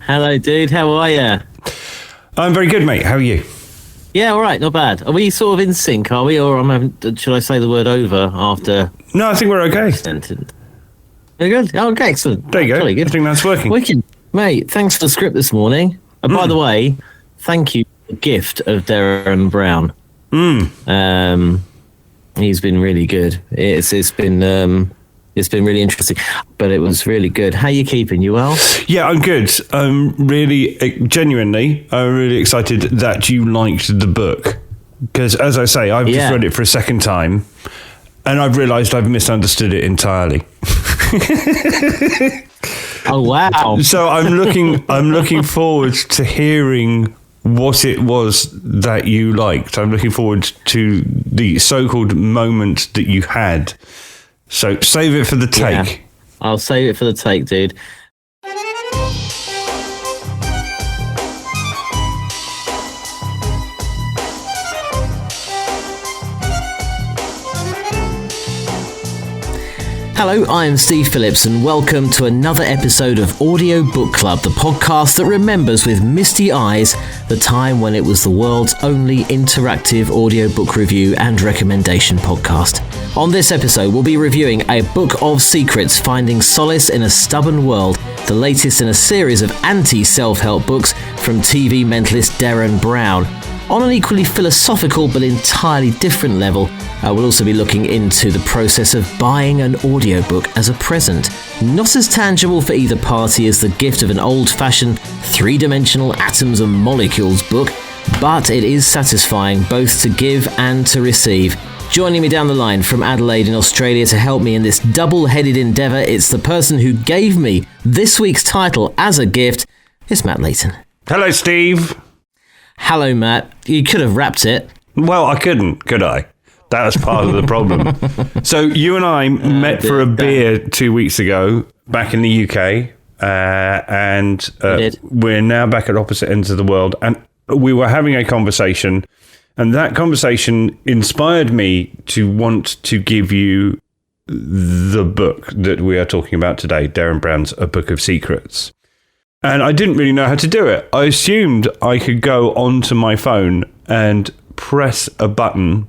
Hello, dude. How are you? I'm very good, mate. How are you? Yeah, all right. Not bad. Are we sort of in sync, are we? Or should I say the word over after... No, I think we're okay. Sentence? Very good. Oh, okay, excellent. There you go. Good. I think that's working. Wicked. Mate, thanks for the script this morning. And by the way, thank you for the gift of Derren Brown. He's been really good. It's been really interesting, but it was really good. How you keeping? You well? Yeah, I'm good. I'm really excited that you liked the book. Because, as I say, I've just read it for a second time, and I've realised I've misunderstood it entirely. Oh, wow. So I'm looking forward to hearing what it was that you liked. I'm looking forward to the so-called moment that you had. So save it for the take. Yeah, I'll save it for the take, dude. Hello, I am Steve Phillips, and welcome to another episode of Audio Book Club, the podcast that remembers with misty eyes the time when it was the world's only interactive audiobook review and recommendation podcast. On this episode, we'll be reviewing A Book of Secrets, Finding Solace in a Stubborn World, the latest in a series of anti-self-help books from TV mentalist Derren Brown. On an equally philosophical but entirely different level, we'll also be looking into the process of buying an audiobook as a present. Not as tangible for either party as the gift of an old-fashioned three-dimensional atoms and molecules book, but it is satisfying both to give and to receive. Joining me down the line from Adelaide in Australia to help me in this double-headed endeavour, it's the person who gave me this week's title as a gift. It's Matt Layton. Hello, Steve. Hello, Matt. You could have wrapped it. Well, I couldn't, could I? That was part of the problem. So you and I met for a beer 2 weeks ago back in the UK, and we're now back at opposite ends of the world. And we were having a conversation, and that conversation inspired me to want to give you the book that we are talking about today, Derren Brown's A Book of Secrets. And I didn't really know how to do it. I assumed I could go onto my phone and press a button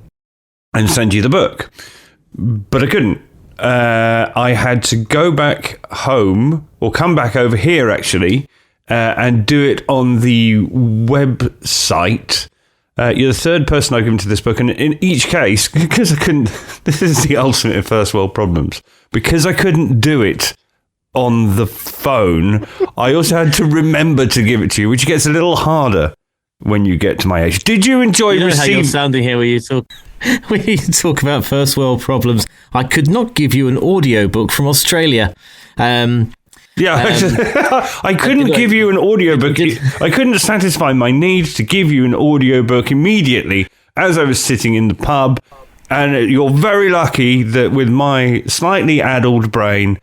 and send you the book. But I couldn't. I had to go back home, or come back over here, actually, and do it on the website. You're the third person I've given to this book. And in each case, because I couldn't... This is the ultimate first world problems. Because I couldn't do it on the phone, I also had to remember to give it to you, which gets a little harder when you get to my age. Did you enjoy how you're sounding here when you talk about first world problems? I could not give you an audiobook from Australia. I couldn't give you an audiobook. I couldn't satisfy my need to give you an audiobook immediately as I was sitting in the pub. And you're very lucky that with my slightly addled brain,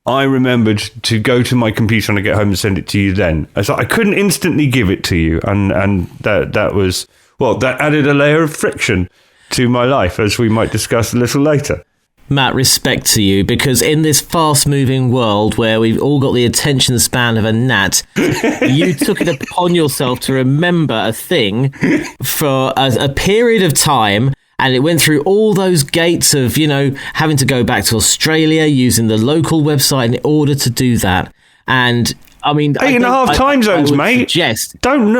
I remembered to go to my computer when I get home and send it to you then. So I couldn't instantly give it to you. And that was, well, that added a layer of friction to my life, as we might discuss a little later. Matt, respect to you, because in this fast-moving world where we've all got the attention span of a gnat, you took it upon yourself to remember a thing for a period of time. And it went through all those gates of, having to go back to Australia, using the local website in order to do that. And I mean, 8.5 time zones, mate. Don't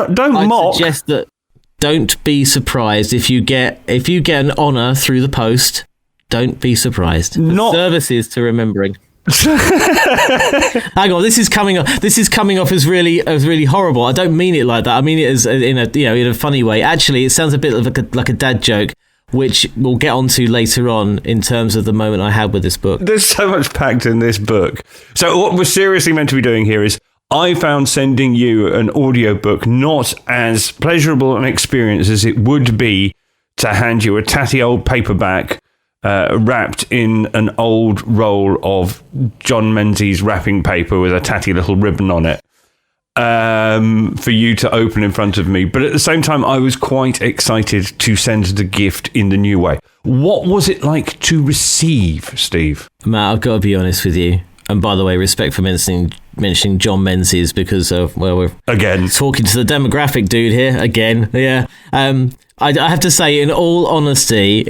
mock. Suggest that don't be surprised if you get an honour through the post. Don't be surprised. Services to remembering. Hang on, this is coming off as really horrible. I don't mean it like that. I mean it as in a funny way. Actually, it sounds a bit like a dad joke, which we'll get onto later on in terms of the moment I had with this book. There's so much packed in this book. So what we're seriously meant to be doing here is I found sending you an audiobook not as pleasurable an experience as it would be to hand you a tatty old paperback wrapped in an old roll of John Menzies wrapping paper with a tatty little ribbon on it. For you to open in front of me. But at the same time, I was quite excited to send the gift in the new way. What was it like to receive, Steve? Matt, I've got to be honest with you. And by the way, respect for mentioning mentioning John Menzies because of, well, we're again talking to the demographic dude here again. Yeah. I have to say, in all honesty,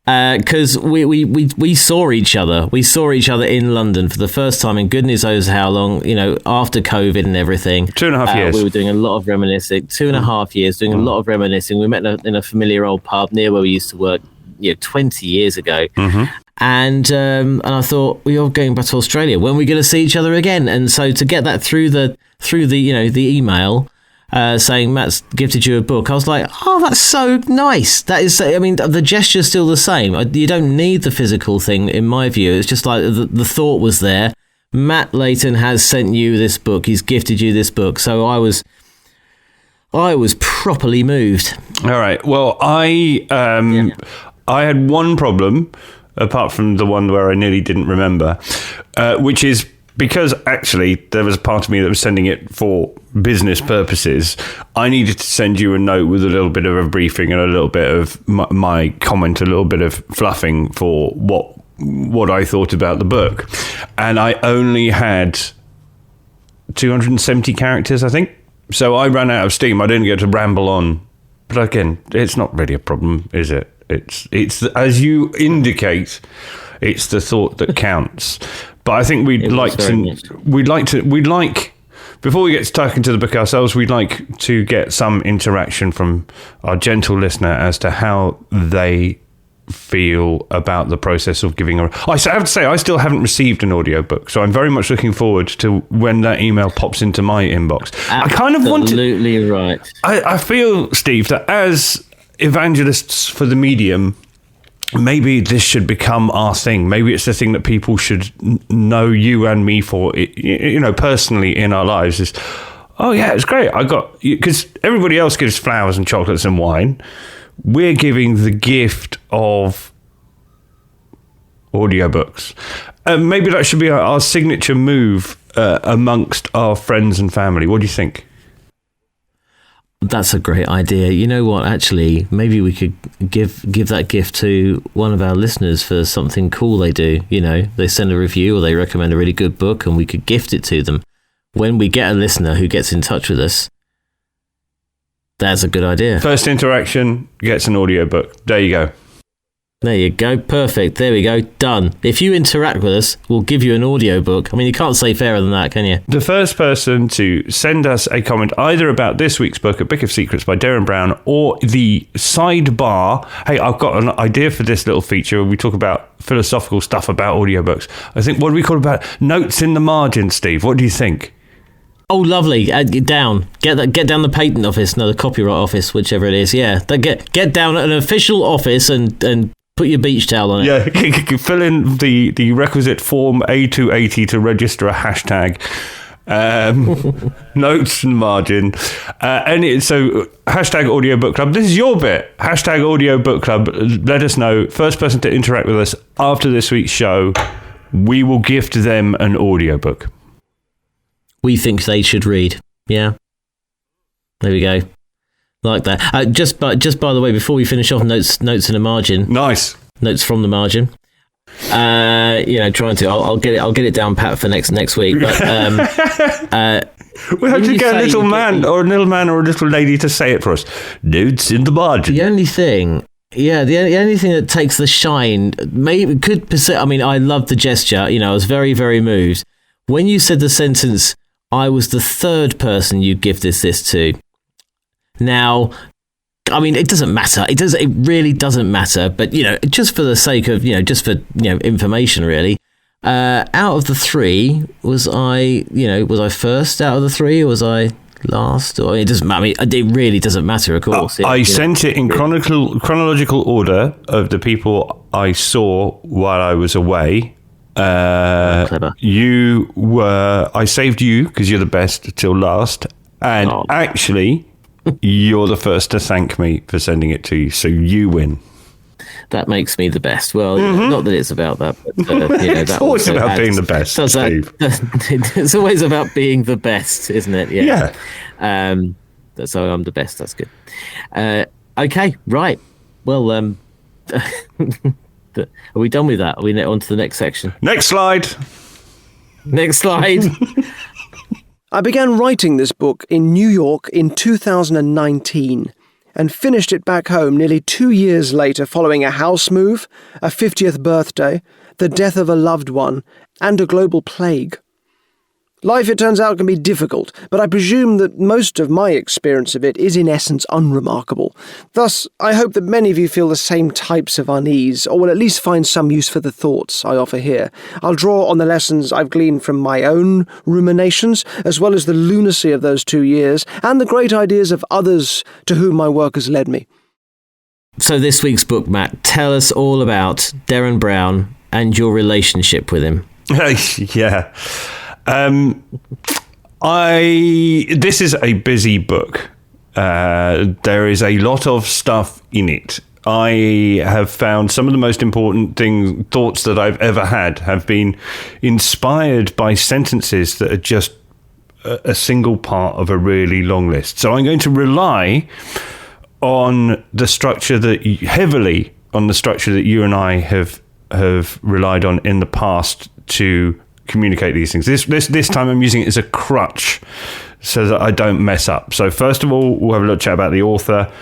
because we saw each other. We saw each other in London for the first time in goodness knows how long, after COVID and everything. 2.5 years. We were doing a lot of reminiscing. 2.5 years, doing a lot of reminiscing. We met in a familiar old pub near where we used to work, 20 years ago. Mm-hmm. And I thought, we are going back to Australia. When are we going to see each other again? And so to get that through the email, saying Matt's gifted you a book, I was like, oh, that's so nice. That is, the gesture's still the same. You don't need the physical thing, in my view. It's just like the thought was there. Matt Layton has sent you this book. He's gifted you this book. So I was properly moved. All right. Well, I had one problem, apart from the one where I nearly didn't remember, which is because actually there was a part of me that was sending it for business purposes. I needed to send you a note with a little bit of a briefing and a little bit of my comment, a little bit of fluffing for what I thought about the book. And I only had 270 characters, I think. So I ran out of steam. I didn't get to ramble on. But again, it's not really a problem, is it? It's as you indicate, it's the thought that counts. But I think we'd like before we get stuck into the book ourselves, we'd like to get some interaction from our gentle listener as to how they feel about the process of giving I have to say, I still haven't received an audiobook, so I'm very much looking forward to when that email pops into my inbox. Absolutely right. I feel, Steve, that as evangelists for the medium, maybe this should become our thing. Maybe it's the thing that people should know you and me for, personally in our lives is, oh yeah, it's great. Because everybody else gives flowers and chocolates and wine. We're giving the gift of audiobooks. Maybe that should be our signature move amongst our friends and family. What do you think? That's a great idea. You know what? Actually, maybe we could give that gift to one of our listeners for something cool they do. They send a review or they recommend a really good book, and we could gift it to them. When we get a listener who gets in touch with us, that's a good idea. First interaction gets an audiobook. There you go. There you go. Perfect. There we go. Done. If you interact with us, we'll give you an audiobook. You can't say fairer than that, can you? The first person to send us a comment either about this week's book, A Book of Secrets by Derren Brown, or the sidebar. Hey, I've got an idea for this little feature where we talk about philosophical stuff about audiobooks. I think, what do we call it about? Notes in the margin, Steve. What do you think? Oh, lovely. Get down the patent office, no, the copyright office, whichever it is. Yeah, get down at an official office and put your beach towel on it. Yeah, fill in the requisite form A280 to register a hashtag. Notes and margin. So hashtag audiobook club. This is your bit. Hashtag audiobook club. Let us know. First person to interact with us after this week's show, we will gift them an audiobook. We think they should read. Yeah. There we go. Like that. Just by the way, before we finish off, notes in the margin. Nice. Notes from the margin. Trying to. I'll get it down pat for next week. But we have to get a little man or a little lady to say it for us. Notes in the margin. The only thing. Yeah, the only thing that takes the shine, I love the gesture. I was very, very moved when you said the sentence. I was the third person you give this to. Now, it doesn't matter. It really doesn't matter. But just for the sake of just for information, really. Out of the three, was I first out of the three, or was I last? Or it doesn't matter. It really doesn't matter. Of course, I sent it in chronological order of the people I saw while I was away. Clever. I saved you because you're the best till last, and actually you're the first to thank me for sending it to you, so you win. That makes me the best. Well, not that it's about that, but it's always about being the best, Steve. It's always about being the best, isn't it? Yeah. So I'm the best. That's good. Okay, right. Well, are we done with that? Are we on to the next section? Next slide. Next slide. I began writing this book in New York in 2019 and finished it back home nearly 2 years later following a house move, a 50th birthday, the death of a loved one, and a global plague. Life, it turns out, can be difficult, but I presume that most of my experience of it is in essence unremarkable. Thus, I hope that many of you feel the same types of unease, or will at least find some use for the thoughts I offer here. I'll draw on the lessons I've gleaned from my own ruminations, as well as the lunacy of those 2 years, and the great ideas of others to whom my work has led me. So this week's book, Matt, tell us all about Derren Brown and your relationship with him. Yeah. This is a busy book. There is a lot of stuff in it. I have found some of the most important thoughts that I've ever had have been inspired by sentences that are just a single part of a really long list. So I'm going to rely on the structure heavily on the structure that you and I have relied on in the past to communicate these things. This time I'm using it as a crutch so that I don't mess up. So first of all, we'll have a little chat about the author.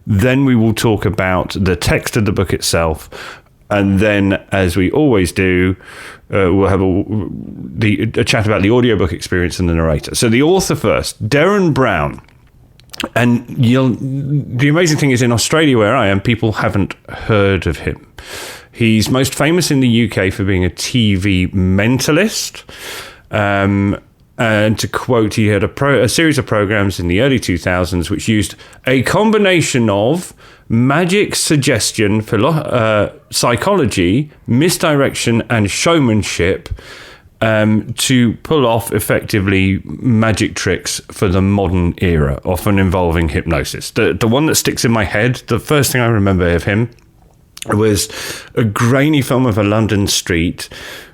Then we will talk about the text of the book itself. And then, as we always do, we'll have a chat about the audiobook experience and the narrator. So the author first, Derren Brown. And the amazing thing is, in Australia, where I am, people haven't heard of him. He's most famous in the UK for being a TV mentalist. And to quote, he had a series of programs in the early 2000s which used a combination of magic, suggestion, psychology, misdirection, and showmanship to pull off effectively magic tricks for the modern era, often involving hypnosis. The one that sticks in my head, the first thing I remember of him, was a grainy film of a London street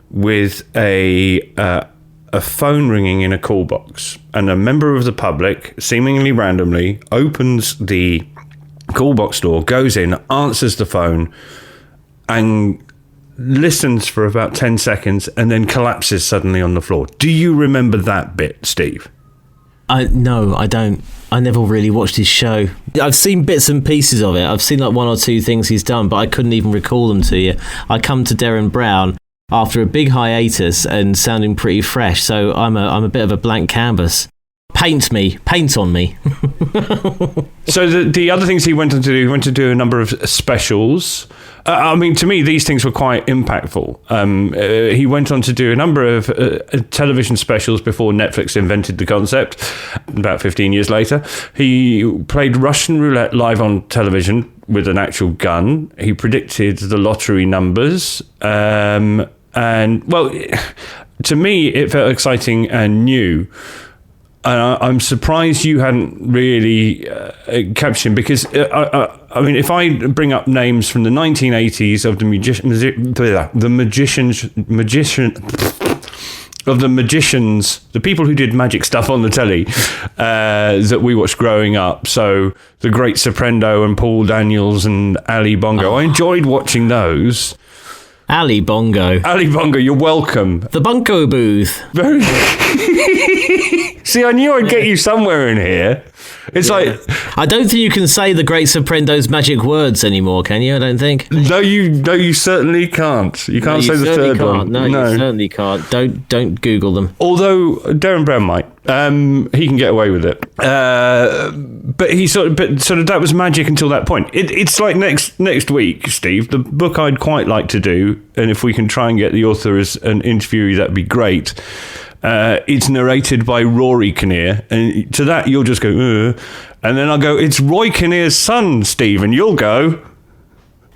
with a phone ringing in a call box, and a member of the public, seemingly randomly, opens the call box door, goes in, answers the phone, and listens for about 10 seconds and then collapses suddenly on the floor. Do you remember that bit, Steve? No, I don't. I never really watched his show. I've seen bits and pieces of it. I've seen like one or two things he's done, but I couldn't even recall them to you. I come to Derren Brown after a big hiatus and sounding pretty fresh, so I'm a bit of a blank canvas. Paint on me. So the other things he went on to do, he went to do a number of specials. I mean, to me, these things were quite impactful. He went on to do a number of television specials before Netflix invented the concept. About 15 years later, he played Russian roulette live on television with an actual gun. He predicted the lottery numbers. And, well, to me, it felt exciting and new. I'm surprised you hadn't really captured him, because I mean, if I bring up names from the 1980s of the magicians, the people who did magic stuff on the telly that we watched growing up, so the Great Soprendo and Paul Daniels and Ali Bongo, I enjoyed watching those. Ali Bongo, you're welcome. The Bunko Booth. Very. See, I knew I'd get you somewhere in here. It's like, I don't think you can say the Great Soprendo's magic words anymore, can you? I don't think. No, you certainly can't. You can't say the third one. No, you certainly can't. Don't Google them. Although Derren Brown might. He can get away with it. But that was magic until that point. It's like next week, Steve, the book I'd quite like to do, and if we can try and get the author as an interviewee, that'd be great. It's narrated by Rory Kinnear, and to that you'll just go, and then I'll go, it's Roy Kinnear's son, Steve, and you'll go,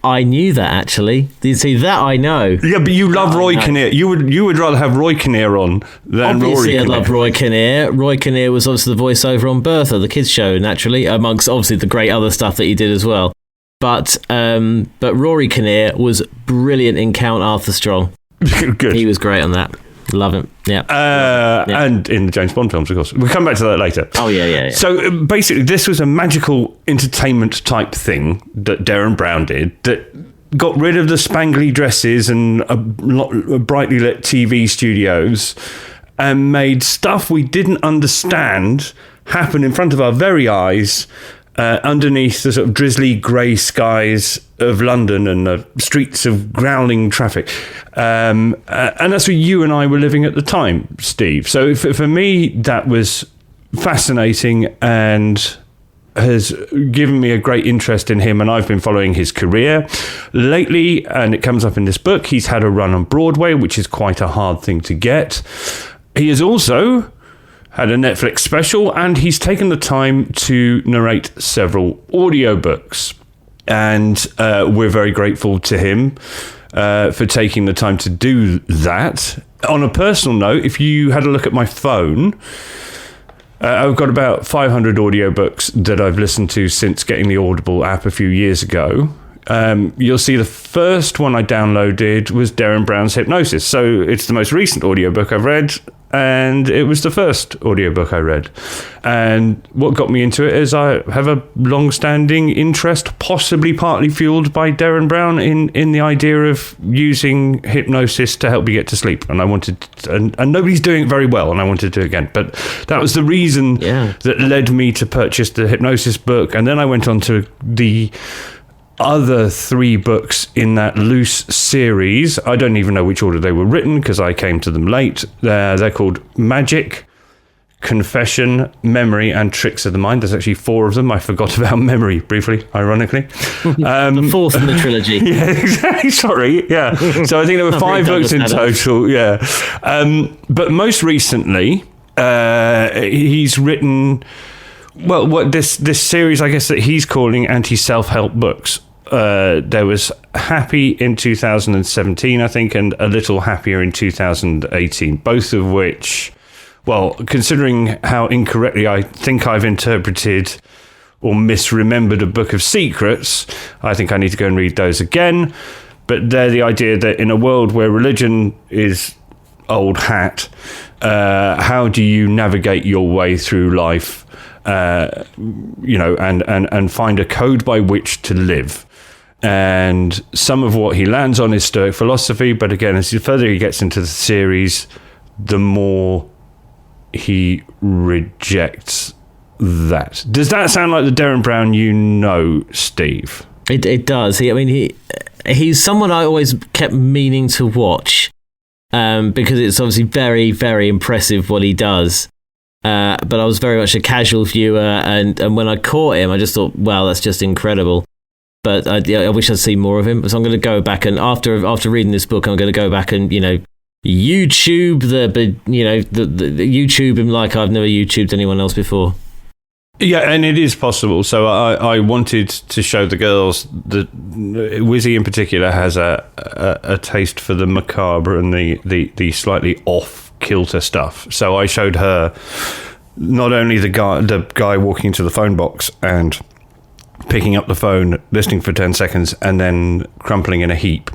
I knew that, actually. You see, that I know. Yeah, but you love Roy Kinnear. You would rather have Roy Kinnear on than obviously, Rory Kinnear. I love Roy Kinnear. Roy Kinnear was obviously the voiceover on Bertha, the kids' show, naturally, amongst obviously the great other stuff that he did as well. But Rory Kinnear was brilliant in Count Arthur Strong. Good. He was great on that. Love him. Yeah. And in the James Bond films, of course. We'll come back to that later. Oh, yeah. So basically, this was a magical entertainment type thing that Derren Brown did that got rid of the spangly dresses and brightly lit TV studios and made stuff we didn't understand happen in front of our very eyes, underneath the sort of drizzly grey skies of London and the streets of growling traffic. And that's where you and I were living at the time, Steve. So for me, that was fascinating and has given me a great interest in him, and I've been following his career lately, and it comes up in this book. He's had a run on Broadway, which is quite a hard thing to get. He has also had a Netflix special, and he's taken the time to narrate several audiobooks. And we're very grateful to him for taking the time to do that. On a personal note, if you had a look at my phone, I've got about 500 audiobooks that I've listened to since getting the Audible app a few years ago. You'll see the first one I downloaded was Derren Brown's Hypnosis. So it's the most recent audiobook I've read, and it was the first audiobook I read. And what got me into it is I have a long-standing interest, possibly partly fueled by Derren Brown, in the idea of using hypnosis to help you get to sleep. And I wanted, and nobody's doing it very well, and I wanted to do it again. But that was the reason that led me to purchase the hypnosis book. And then I went on to the other 3 books in that loose series. I don't even know which order they were written because I came to them late. They're called Magic, Confession, Memory, and Tricks of the Mind. There's actually 4 of them. I forgot about Memory briefly, ironically. The 4th in the trilogy. Yeah, exactly. Sorry. Yeah. So I think there were 5 books in total. Yeah. But most recently, he's written, well, what this series, I guess, that he's calling anti-self-help books. There was Happy in 2017, I think, and A Little Happier in 2018, both of which, well, considering how incorrectly I think I've interpreted or misremembered A Book of Secrets, I think I need to go and read those again. But they're the idea that in a world where religion is old hat, how do you navigate your way through life, and find a code by which to live? And some of what he lands on is Stoic philosophy, but again, as further he gets into the series, the more he rejects that. Does that sound like the Derren Brown you know, Steve? It does. He's someone I always kept meaning to watch, because it's obviously very, very impressive what he does. But I was very much a casual viewer, and when I caught him, I just thought, wow, that's just incredible. But I wish I'd seen more of him. So I'm going to go back, and after reading this book, I'm going to go back and YouTube the YouTube him like I've never YouTubed anyone else before. Yeah, and it is possible. So I wanted to show the girls that Wizzy in particular has a taste for the macabre and the slightly off kilter stuff. So I showed her not only the guy walking to the phone box and picking up the phone, listening for 10 seconds, and then crumpling in a heap,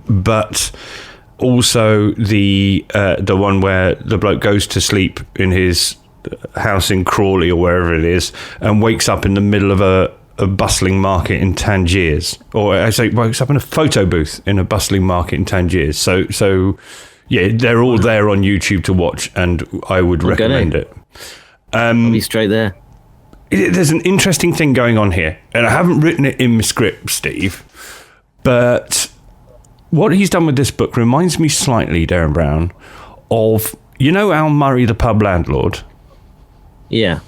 but also the one where the bloke goes to sleep in his house in Crawley or wherever it is and wakes up in the middle of a bustling market in Tangiers, or I say wakes up in a photo booth in a bustling market in Tangiers. So yeah, they're all there on YouTube to watch, and I would recommend it. I'll be straight there. There's an interesting thing going on here, and I haven't written it in my script, Steve, but what he's done with this book reminds me slightly, Derren Brown, of, Al Murray, the pub landlord? Yeah.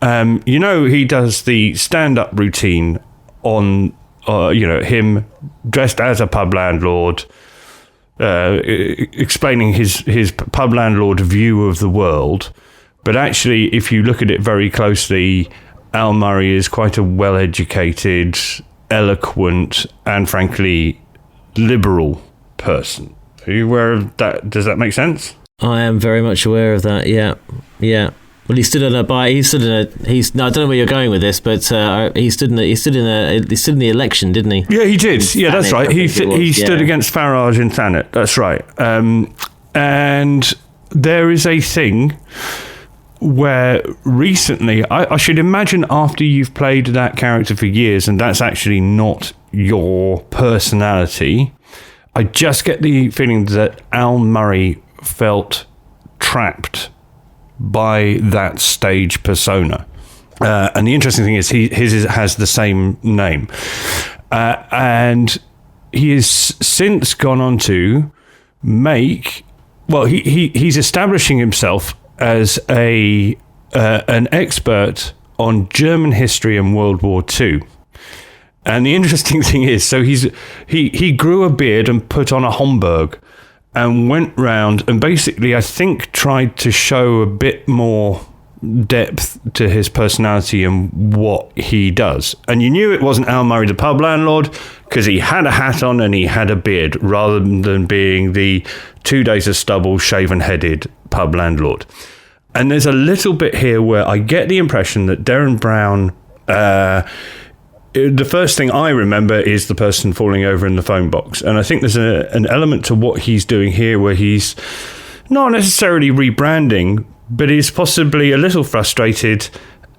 He does the stand-up routine on, him dressed as a pub landlord, explaining his pub landlord view of the world. But actually, if you look at it very closely, Al Murray is quite a well-educated, eloquent, and frankly, liberal person. Are you aware of that? Does that make sense? I am very much aware of that. Yeah. Well, he stood on a bar. I don't know where you're going with this, but he stood in the election, didn't he? Yeah, he did. Yeah, that's right. He stood against Farage in Thanet. That's right. And there is a thing where recently, I should imagine after you've played that character for years, and that's actually not your personality, I just get the feeling that Al Murray felt trapped by that stage persona. And the interesting thing is his has the same name. And he has since gone on to make... Well, he's establishing himself as an expert on German history and World War II. And the interesting thing is, so he grew a beard and put on a Homburg and went round and basically, I think, tried to show a bit more depth to his personality and what he does. And you knew it wasn't Al Murray, the pub landlord, because he had a hat on and he had a beard, rather than being the 2 days of stubble, shaven-headed pub landlord. And there's a little bit here where I get the impression that Derren Brown... the first thing I remember is the person falling over in the phone box. And I think there's an element to what he's doing here where he's not necessarily rebranding, but he's possibly a little frustrated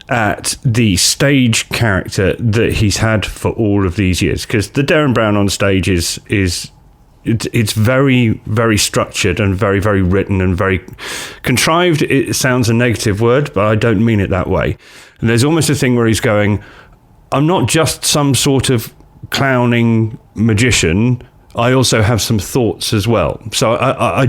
at the stage character that he's had for all of these years. Because the Derren Brown on stage it's very, very structured and very, very written and very contrived. It sounds a negative word, but I don't mean it that way. And there's almost a thing where he's going... I'm not just some sort of clowning magician. I also have some thoughts as well. So I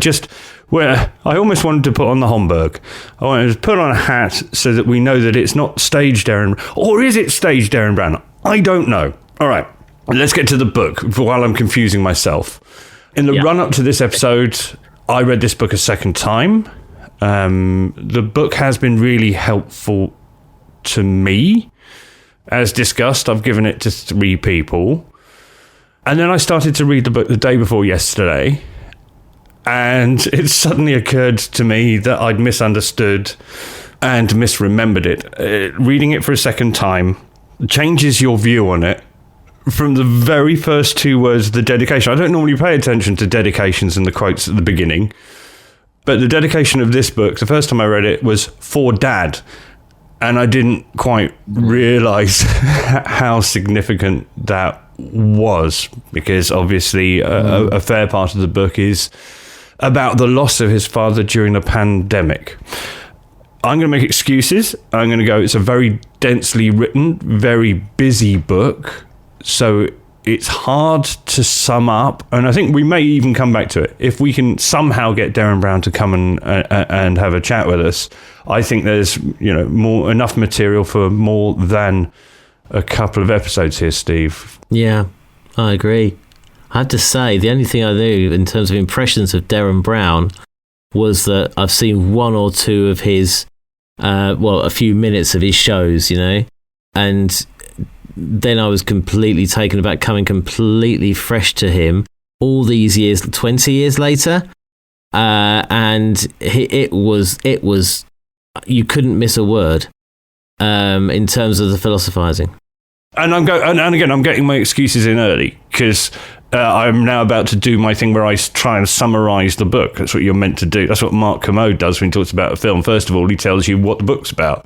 almost wanted to put on the Homburg. I wanted to put on a hat so that we know that it's not stage Derren, or is it stage Derren Brown? I don't know. All right, let's get to the book while I'm confusing myself. In the run up to this episode, I read this book a second time. The book has been really helpful to me. As discussed, I've given it to 3 people. And then I started to read the book the day before yesterday. And it suddenly occurred to me that I'd misunderstood and misremembered it. Reading it for a second time changes your view on it. From the very first 2 words, the dedication. I don't normally pay attention to dedications and the quotes at the beginning. But the dedication of this book, the first time I read it, was for Dad. And I didn't quite realise how significant that was, because obviously a fair part of the book is about the loss of his father during the pandemic. I'm going to make excuses. I'm going to go, it's a very densely written, very busy book, so it's hard to sum up, and I think we may even come back to it. If we can somehow get Derren Brown to come and have a chat with us, I think there's enough material for more than a couple of episodes here, Steve. Yeah, I agree. I have to say, the only thing I knew in terms of impressions of Derren Brown was that I've seen 1 or 2 of his, a few minutes of his shows, and then I was completely taken aback, coming completely fresh to him all these years, 20 years later. And it was, you couldn't miss a word in terms of the philosophizing. And I'm getting my excuses in early because I'm now about to do my thing where I try and summarize the book. That's what you're meant to do. That's what Mark Kermode does when he talks about a film. First of all, he tells you what the book's about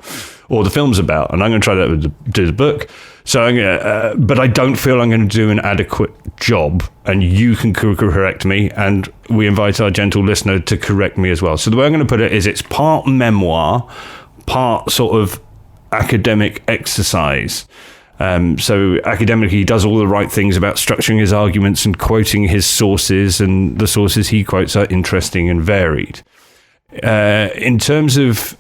or the film's about, and I'm going to try that with the book. So, but I don't feel I'm going to do an adequate job, and you can correct me, and we invite our gentle listener to correct me as well. So the way I'm going to put it is it's part memoir, part sort of academic exercise. So academically, he does all the right things about structuring his arguments and quoting his sources, and the sources he quotes are interesting and varied. In terms of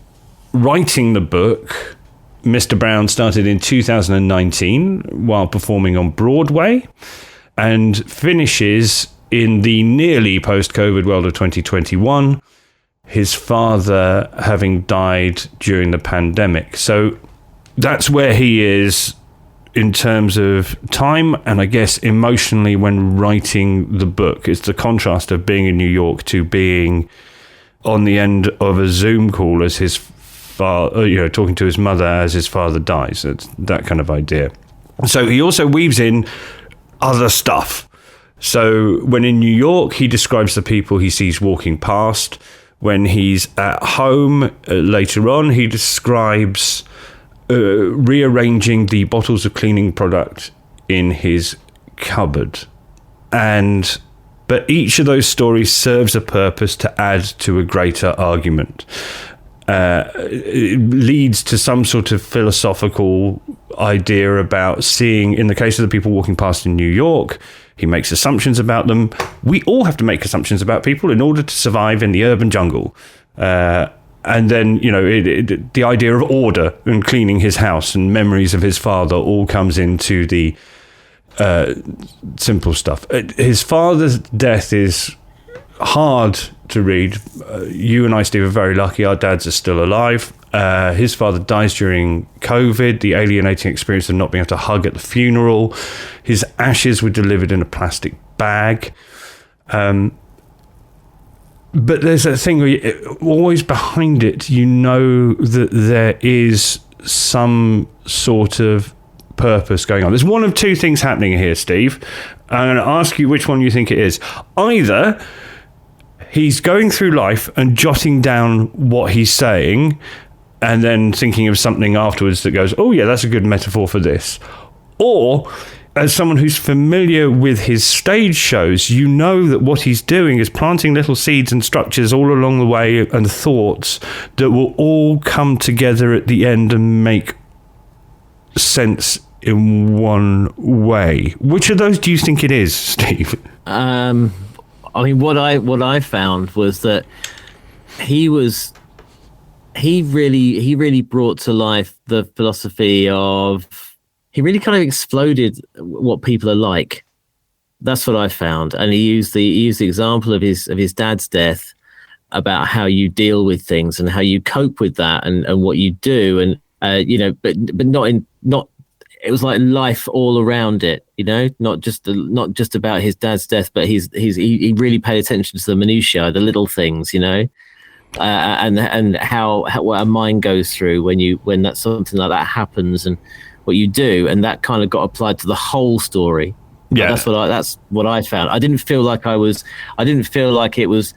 writing the book, Mr. Brown started in 2019 while performing on Broadway and finishes in the nearly post-COVID world of 2021, his father having died during the pandemic. So that's where he is in terms of time and I guess emotionally when writing the book. It's the contrast of being in New York to being on the end of a Zoom call as his father, talking to his mother as his father dies. It's that kind of idea. So he also weaves in other stuff. So when in New York, he describes the people he sees walking past. When he's at home later on, he describes rearranging the bottles of cleaning product in his cupboard. But each of those stories serves a purpose to add to a greater argument. It leads to some sort of philosophical idea about seeing, in the case of the people walking past in New York, he makes assumptions about them. We all have to make assumptions about people in order to survive in the urban jungle. And then, the idea of order and cleaning his house and memories of his father all comes into the simple stuff. His father's death is hard to read. You and I, Steve, are very lucky. Our dads are still alive. His father dies during COVID, the alienating experience of not being able to hug at the funeral. His ashes were delivered in a plastic bag. But there's a thing where always behind it, that there is some sort of purpose going on. There's one of two things happening here, Steve. I'm going to ask you which one you think it is. Either he's going through life and jotting down what he's saying and then thinking of something afterwards that goes, oh yeah, that's a good metaphor for this. Or, as someone who's familiar with his stage shows, you know that what he's doing is planting little seeds and structures all along the way and thoughts that will all come together at the end and make sense in one way. Which of those do you think it is, Steve? What I found was that he really brought to life the philosophy of, he really kind of exploded what people are like. That's what I found. And he used the example of his dad's death about how you deal with things and how you cope with that and what you do. And, but not, it was like life all around it, not just about his dad's death, but he really paid attention to the minutiae, the little things, and how what a mind goes through when that something like that happens and what you do, and that kind of got applied to the whole story. Yeah, that's what I found. I didn't feel like it was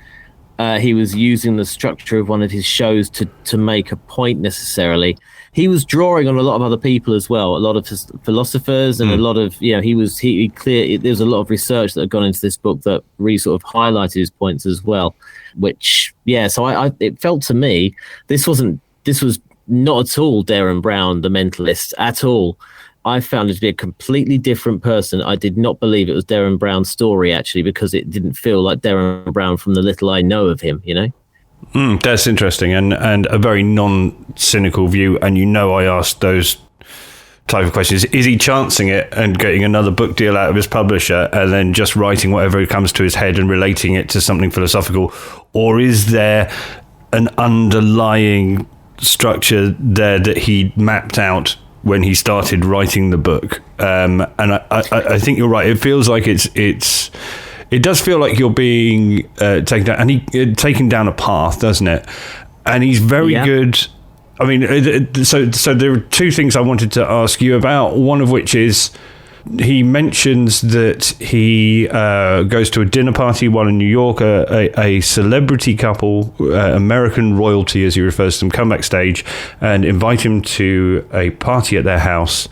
he was using the structure of one of his shows to make a point necessarily. He was drawing on a lot of other people as well, a lot of philosophers and a lot of, there was a lot of research that had gone into this book that really sort of highlighted his points as well, which, so it felt to me, this was not at all Derren Brown, the mentalist, at all. I found it to be a completely different person. I did not believe it was Derren Brown's story, actually, because it didn't feel like Derren Brown from the little I know of him, That's interesting and a very non-cynical view. And I asked those type of questions. Is he chancing it and getting another book deal out of his publisher and then just writing whatever comes to his head and relating it to something philosophical? Or is there an underlying structure there that he mapped out when he started writing the book? And I think you're right. It feels like it does feel like you're being taken down, and taken down a path, doesn't it? And he's very good. I mean, so there are two things I wanted to ask you about. One of which is he mentions that he goes to a dinner party while in New York. A celebrity couple, American royalty, as he refers to them, come backstage and invite him to a party at their house,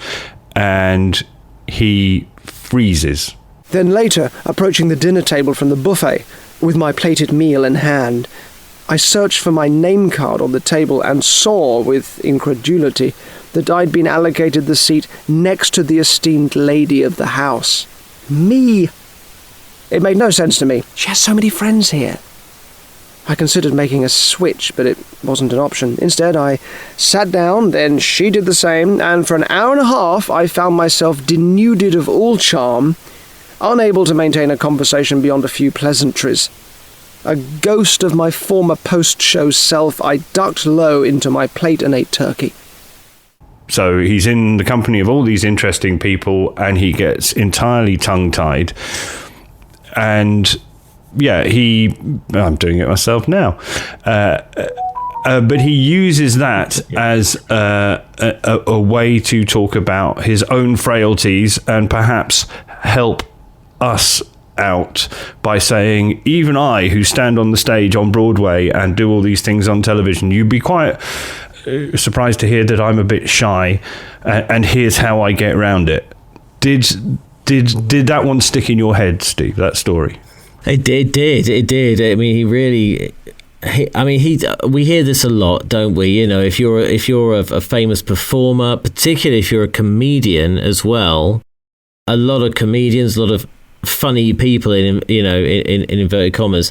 and he freezes. Then later, approaching the dinner table from the buffet, with my plated meal in hand, I searched for my name card on the table and saw, with incredulity, that I'd been allocated the seat next to the esteemed lady of the house. Me! It made no sense to me. She has so many friends here. I considered making a switch, but it wasn't an option. Instead, I sat down, then she did the same, and for an hour and a half I found myself denuded of all charm, unable to maintain a conversation beyond a few pleasantries. A ghost of my former post-show self, I ducked low into my plate and ate turkey. So he's in the company of all these interesting people, and he gets entirely tongue-tied. And, I'm doing it myself now. But he uses that as a way to talk about his own frailties and perhaps help us out by saying, even I, who stand on the stage on Broadway and do all these things on television, you'd be quite surprised to hear that I'm a bit shy, and here's how I get around it. Did Did that one stick in your head, Steve? That story? It did. I mean, we hear this a lot, don't we? You know, if you're a famous performer, particularly if you're a comedian as well, a lot of comedians, a lot of funny people in inverted commas,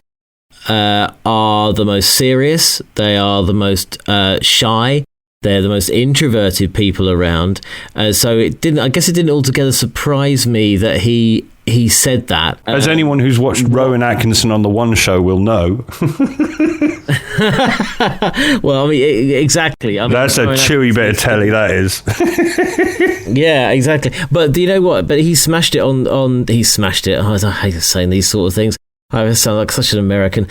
are the most serious. They are the most shy. They're the most introverted people around. So it didn't altogether surprise me that he said that. As anyone who's watched Rowan Atkinson on The One Show will know. Well, I mean, exactly. That's a chewy bit of telly, that is. Yeah, exactly. But you know what? But he smashed it he smashed it. I hate saying these sort of things. I sound like such an American.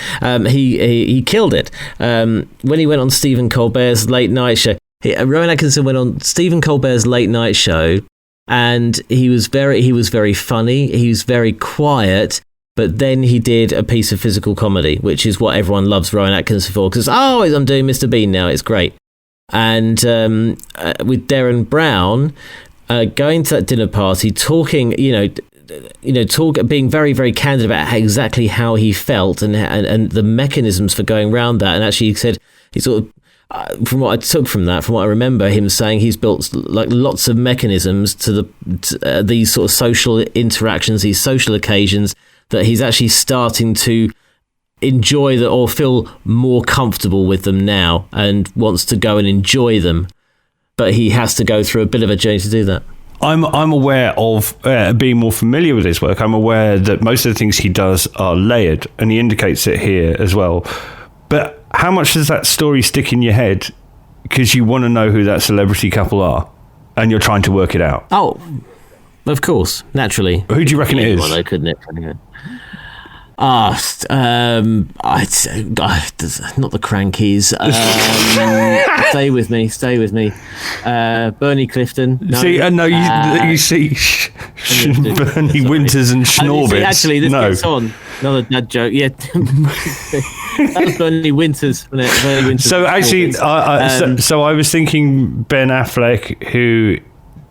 He killed it. When he went on Stephen Colbert's late night show, Rowan Atkinson went on Stephen Colbert's late night show, and he was very funny. He was very quiet, but then he did a piece of physical comedy, which is what everyone loves Rowan Atkinson for. Because I'm doing Mr. Bean now. It's great. And with Derren Brown, going to that dinner party, talking, being very, very candid about exactly how he felt and the mechanisms for going around that. And actually, he said he sort of, from what I took from that, from what I remember him saying, he's built like lots of mechanisms to these sort of social interactions, these social occasions, that he's actually starting to enjoy or feel more comfortable with them now, and wants to go and enjoy them. But he has to go through a bit of a journey to do that. I'm aware of being more familiar with his work. I'm aware that most of the things he does are layered, and he indicates it here as well. But how much does that story stick in your head because you want to know who that celebrity couple are, and you're trying to work it out? Oh, of course, naturally. Who do you reckon it is? Well, couldn't it? Not the Crankies. Stay with me. Bernie Clifton. No. See, you see, Bernie Winters and Schnorbitz. Actually, this gets on. Another dad joke. Yeah, that was Bernie Winters, wasn't it? Bernie Winters. So actually, so I was thinking Ben Affleck, who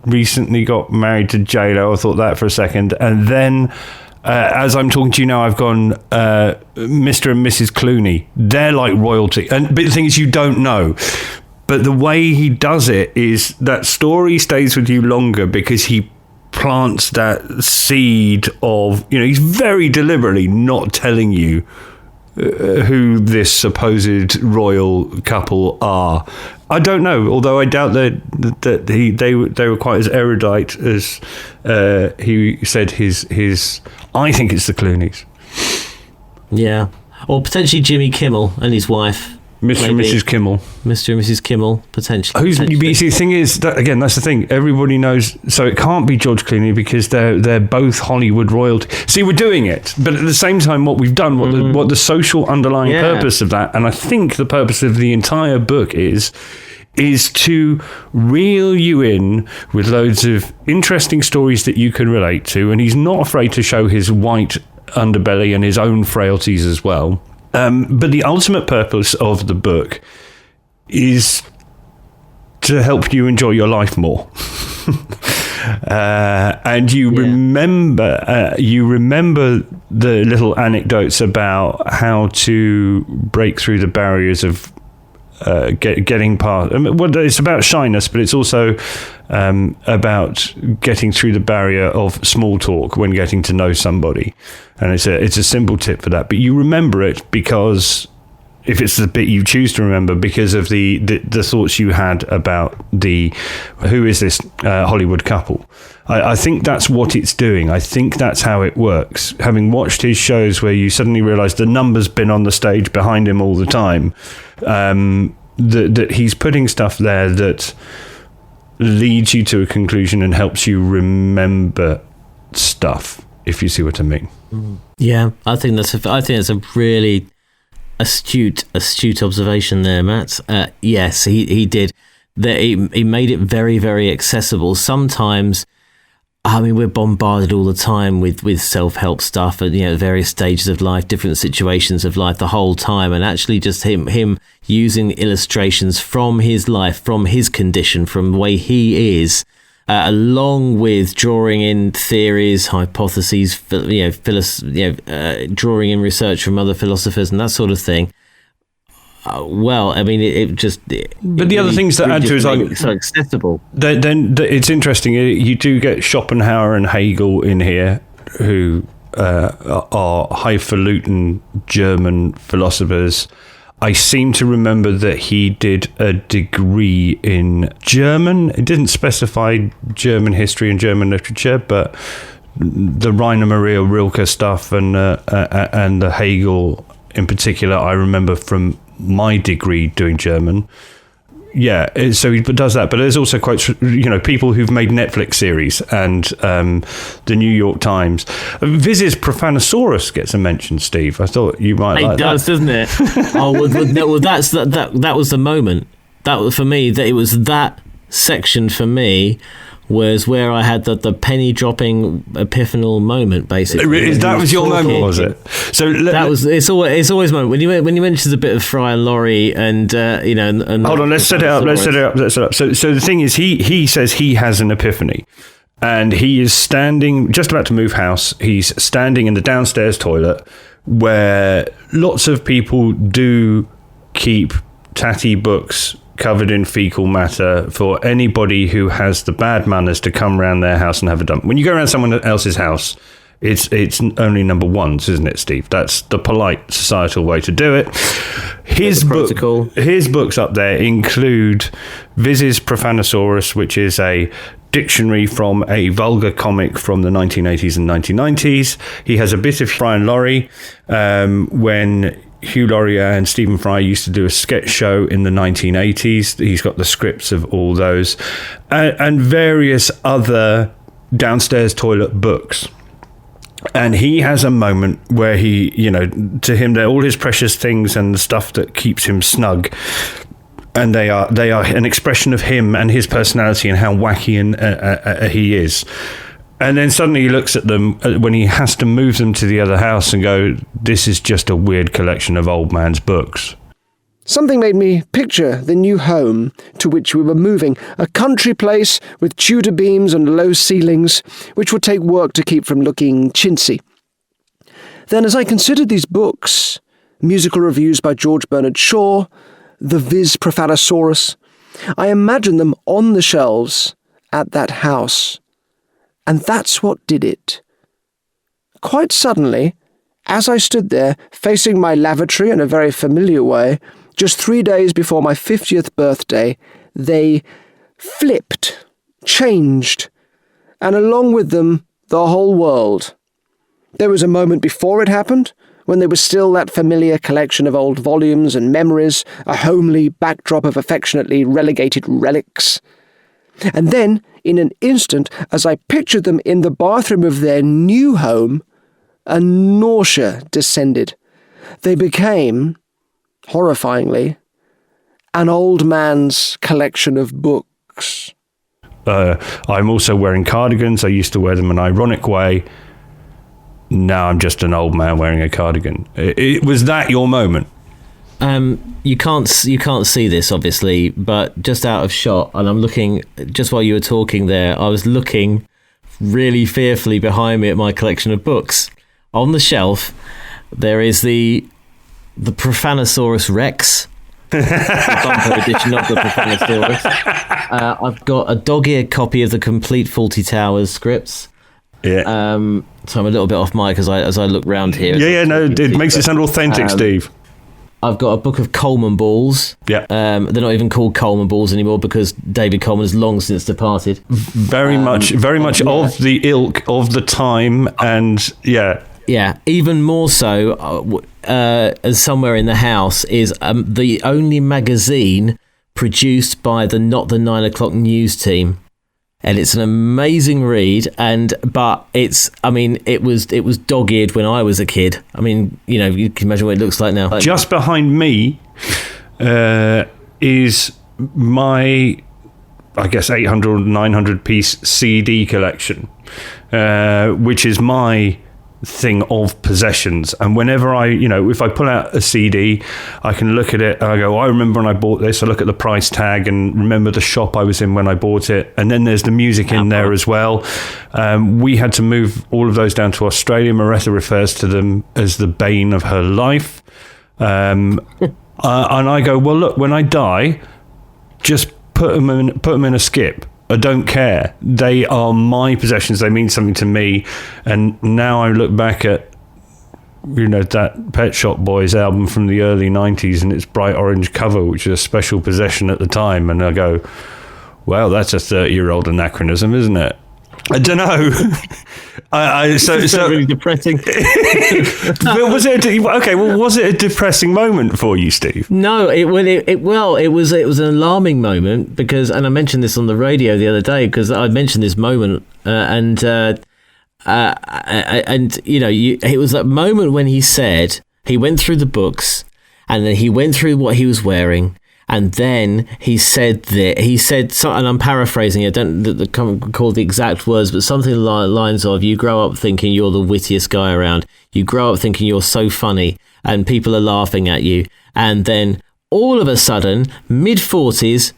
recently got married to J-Lo. I thought that for a second, and then. As I'm talking to you now, I've gone Mr. and Mrs. Clooney. They're like royalty. But the thing is, you don't know. But the way he does it is that story stays with you longer because he plants that seed of, he's very deliberately not telling you who this supposed royal couple are. I don't know, although I doubt that they were quite as erudite as he said his. I think it's the Clooneys. Yeah, or potentially Jimmy Kimmel and his wife. Mr. and Mrs. Kimmel. Mr. and Mrs. Kimmel, potentially. You see, the thing is, that's the thing. Everybody knows, so it can't be George Clooney because they're both Hollywood royalty. See, we're doing it, but at the same time, what we've done, what the social underlying purpose of that, and I think the purpose of the entire book is to reel you in with loads of interesting stories that you can relate to, and he's not afraid to show his white underbelly and his own frailties as well. But the ultimate purpose of the book is to help you enjoy your life more. And you remember the little anecdotes about how to break through the barriers of getting past. Well, it's about shyness, but it's also about getting through the barrier of small talk when getting to know somebody. And it's a simple tip for that. But you remember it because if it's the bit you choose to remember, because of the thoughts you had about who is this Hollywood couple. I think that's what it's doing. I think that's how it works. Having watched his shows where you suddenly realise the number's been on the stage behind him all the time, that he's putting stuff there that leads you to a conclusion and helps you remember stuff, if you see what I mean. Yeah, I think that's a really astute observation there, Matt. Yes, he did. He made it very, very accessible. Sometimes, I mean, we're bombarded all the time with self-help stuff at various stages of life, different situations of life the whole time, and actually just him using illustrations from his life, from his condition, from the way he is, along with drawing in theories, hypotheses, drawing in research from other philosophers and that sort of thing. Well, I mean, but the other things that add to it is like so accessible. Then it's interesting. You do get Schopenhauer and Hegel in here, who are highfalutin German philosophers. I seem to remember that he did a degree in German. It didn't specify German history and German literature, but the Rainer Maria Rilke stuff and the Hegel in particular, I remember from my degree doing German. Yeah, so he does that, but there's also quotes, people who've made Netflix series and the New York Times. Viz's Profanosaurus gets a mention, Steve. I thought you might like that. It does, doesn't it? That was the moment. That for me, that it was that section for me was where I had the penny dropping epiphanal moment, basically. That was your moment, was it? So it's always a moment when you mentioned a bit of Fry and Laurie and and hold on, let's set it up. So the thing is, he says he has an epiphany, and he is standing just about to move house. He's standing in the downstairs toilet where lots of people do keep tatty books covered in fecal matter for anybody who has the bad manners to come around their house and have a dump. When you go around someone else's house, it's only number ones, isn't it, Steve? That's the polite societal way to do it. His books up there include Viz's Profanosaurus, which is a dictionary from a vulgar comic from the 1980s and 1990s. He has a bit of Fry and Laurie, when Hugh Laurie and Stephen Fry used to do a sketch show in the 1980s. He's got the scripts of all those and various other downstairs toilet books. And he has a moment where he, to him, they're all his precious things and the stuff that keeps him snug. And they are an expression of him and his personality and how wacky and he is. And then suddenly he looks at them when he has to move them to the other house and go, this is just a weird collection of old man's books. Something made me picture the new home to which we were moving, a country place with Tudor beams and low ceilings, which would take work to keep from looking chintzy. Then as I considered these books, musical reviews by George Bernard Shaw, the Viz Profanosaurus, I imagined them on the shelves at that house. And that's what did it. Quite suddenly, as I stood there, facing my lavatory in a very familiar way, just 3 days before my 50th birthday, they flipped, changed, and along with them, the whole world. There was a moment before it happened, when there was still that familiar collection of old volumes and memories, a homely backdrop of affectionately relegated relics. And then, in an instant, as I pictured them in the bathroom of their new home, a nausea descended. They became, horrifyingly, an old man's collection of books. I'm also wearing cardigans. I used to wear them in an ironic way. Now I'm just an old man wearing a cardigan. Was that your moment? You can't see this, obviously, but just out of shot, and I'm looking, just while you were talking there, I was looking really fearfully behind me at my collection of books. On the shelf, there is the Profanosaurus Rex, the bumper edition of the Profanosaurus. I've got a dog-eared copy of the complete Fawlty Towers scripts. Yeah. So I'm a little bit off mic as I look round here. It makes it sound authentic, Steve. I've got a book of Coleman balls. Yeah. They're not even called Coleman balls anymore because David Coleman has long since departed. Very much of the ilk of the time, and yeah. Yeah, even more so, somewhere in the house is the only magazine produced by the Not the 9 O'Clock News team. And it's an amazing read, but it was dog-eared when I was a kid. I mean, you can imagine what it looks like now. Just behind me is my, I guess, 800 or 900 piece CD collection, which is my thing of possessions. And whenever if I pull out a CD, I can look at it and I go, I remember when I bought this. I look at the price tag and remember the shop I was in when I bought it. And then there's the music in there as well. We had to move all of those down to Australia. Moretta refers to them as the bane of her life. And I go, well, look, when I die, just put them in a skip. I don't care. They are my possessions. They mean something to me. And now I look back at, that Pet Shop Boys album from the early 90s and its bright orange cover, which was a special possession at the time. And I go, well, that's a 30-year-old anachronism, isn't it? I don't know. So really depressing. Was it a depressing moment for you, Steve? No, it was an alarming moment because, and I mentioned this on the radio the other day because I mentioned this moment, it was that moment when he said he went through the books and then he went through what he was wearing. And then he said, and I'm paraphrasing, I don't recall the exact words, but something along the lines of, you grow up thinking you're the wittiest guy around. You grow up thinking you're so funny and people are laughing at you. And then all of a sudden, mid-40s,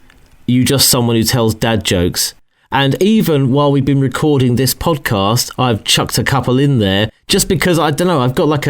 you're just someone who tells dad jokes. And even while we've been recording this podcast, I've chucked a couple in there just because, I don't know, I've got like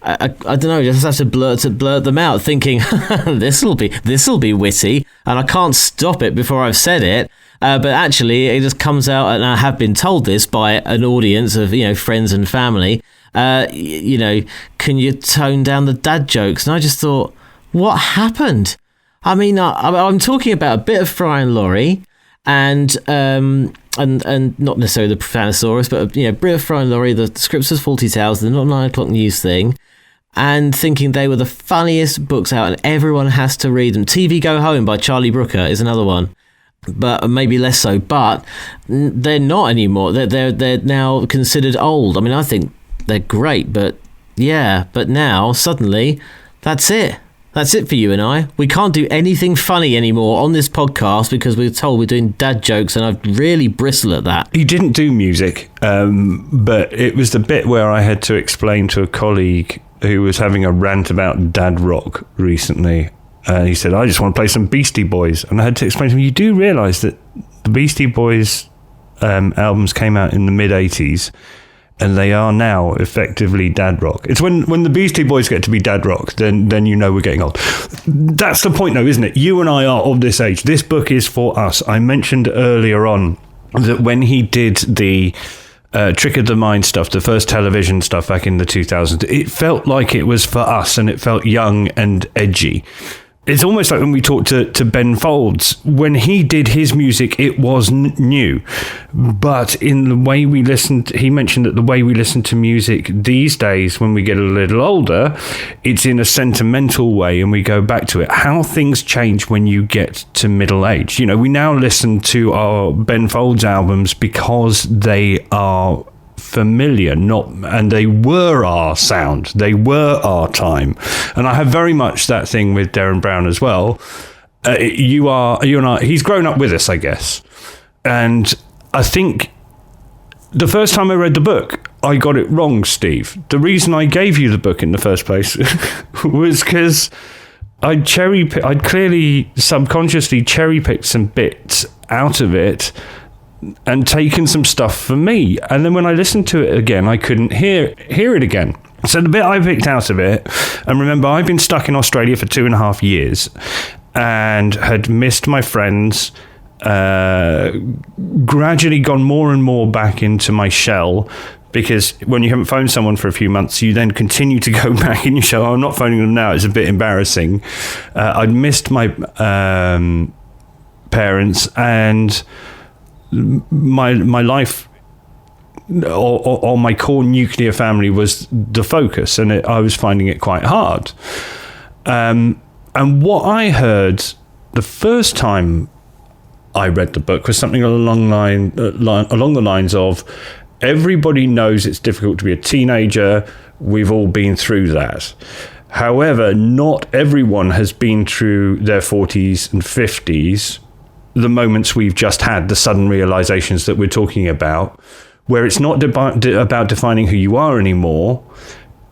I don't know, just have to blurt them out, thinking this'll be witty, and I can't stop it before I've said it. But actually, it just comes out, and I have been told this by an audience of friends and family. Can you tone down the dad jokes? And I just thought, what happened? I mean, I'm talking about a bit of Fry and Laurie, and not necessarily the Profanosaurus, but Brit of Fry and Laurie, the Scriptures Faulty Tales, the not 9 o'clock news thing. And thinking they were the funniest books out and everyone has to read them. TV Go Home by Charlie Brooker is another one, but maybe less so. But they're not anymore. They're now considered old. I mean, I think they're great, but now suddenly that's it. That's it for you and I. We can't do anything funny anymore on this podcast because we're told we're doing dad jokes, and I really bristle at that. He didn't do music, but it was the bit where I had to explain to a colleague who was having a rant about dad rock recently. He said, I just want to play some Beastie Boys. And I had to explain to him, you do realise that the Beastie Boys albums came out in the mid-80s, and they are now effectively dad rock. It's when the Beastie Boys get to be dad rock, then we're getting old. That's the point, though, isn't it? You and I are of this age. This book is for us. I mentioned earlier on that when he did the Trick of the Mind stuff, the first television stuff back in the 2000s, it felt like it was for us, and it felt young and edgy. It's almost like when we talked to Ben Folds, when he did his music, it was new. But in the way we listened, he mentioned that the way we listen to music these days, when we get a little older, it's in a sentimental way and we go back to it. How things change when you get to middle age. We now listen to our Ben Folds albums because they are familiar, and they were our sound, they were our time. And I have very much that thing with Derren Brown as well. You and I, he's grown up with us, I guess. And I think the first time I read the book, I got it wrong, Steve. The reason I gave you the book in the first place was because I'd clearly subconsciously cherry-picked some bits out of it and taken some stuff for me. And then when I listened to it again, I couldn't hear it again. So the bit I picked out of it, and remember, I've been stuck in Australia for 2.5 years and had missed my friends, gradually gone more and more back into my shell, because when you haven't phoned someone for a few months, you then continue to go back in your shell. I'm not phoning them now. It's a bit embarrassing. I'd missed my parents, and my life or my core nuclear family was the focus, and I was finding it quite hard. And what I heard the first time I read the book was something along the lines of, everybody knows it's difficult to be a teenager. We've all been through that. However, not everyone has been through their 40s and 50s, the moments we've just had, the sudden realizations that we're talking about, where it's not about defining who you are anymore.